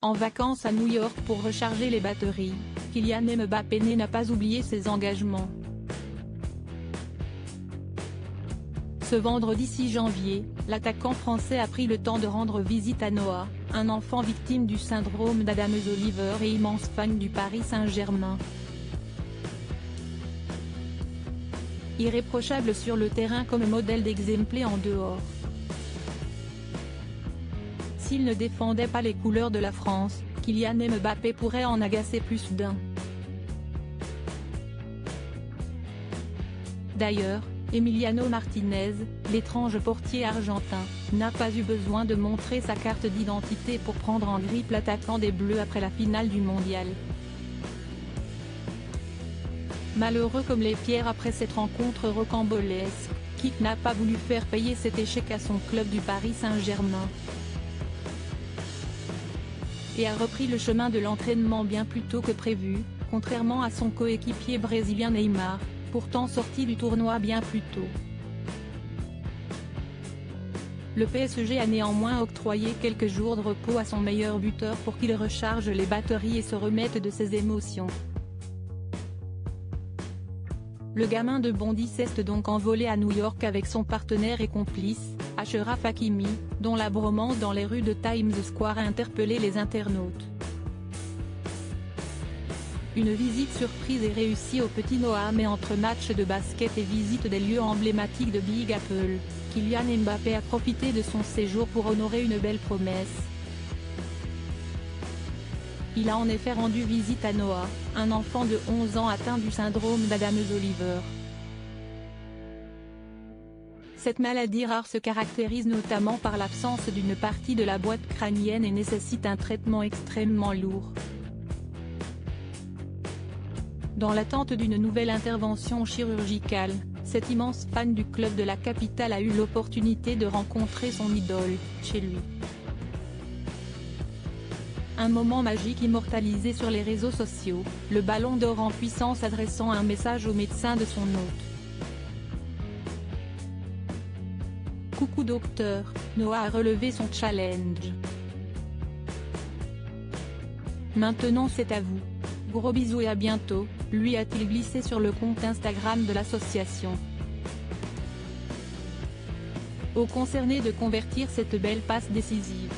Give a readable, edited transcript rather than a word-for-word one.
En vacances à New York pour recharger les batteries, Kylian Mbappé n'a pas oublié ses engagements. Ce vendredi 6 janvier, l'attaquant français a pris le temps de rendre visite à Noah, un enfant victime du syndrome d'Adams-Oliver et immense fan du Paris Saint-Germain. Irréprochable sur le terrain comme modèle d'exemple en dehors. S'il ne défendait pas les couleurs de la France, Kylian Mbappé pourrait en agacer plus d'un. D'ailleurs, Emiliano Martinez, l'étrange portier argentin, n'a pas eu besoin de montrer sa carte d'identité pour prendre en grippe l'attaquant des Bleus après la finale du mondial. Malheureux comme les pierres après cette rencontre rocambolesque, Kik n'a pas voulu faire payer cet échec à son club du Paris Saint-Germain. Et a repris le chemin de l'entraînement bien plus tôt que prévu, contrairement à son coéquipier brésilien Neymar, pourtant sorti du tournoi bien plus tôt. Le PSG a néanmoins octroyé quelques jours de repos à son meilleur buteur pour qu'il recharge les batteries et se remette de ses émotions. Le gamin de Bondy s'est donc envolé à New York avec son partenaire et complice, Achraf Hakimi, dont la bromance dans les rues de Times Square a interpellé les internautes. Une visite surprise et réussie au petit Noah, mais entre matchs de basket et visite des lieux emblématiques de Big Apple, Kylian Mbappé a profité de son séjour pour honorer une belle promesse. Il a en effet rendu visite à Noah, un enfant de 11 ans atteint du syndrome d'Adams-Oliver. Cette maladie rare se caractérise notamment par l'absence d'une partie de la boîte crânienne et nécessite un traitement extrêmement lourd. Dans l'attente d'une nouvelle intervention chirurgicale, cet immense fan du club de la capitale a eu l'opportunité de rencontrer son idole, chez lui. Un moment magique immortalisé sur les réseaux sociaux, le ballon d'or en puissance adressant un message au médecin de son hôte. Coucou docteur, Noah a relevé son challenge. Maintenant c'est à vous. Gros bisous et à bientôt, lui a-t-il glissé sur le compte Instagram de l'association. Aux concernés de convertir cette belle passe décisive.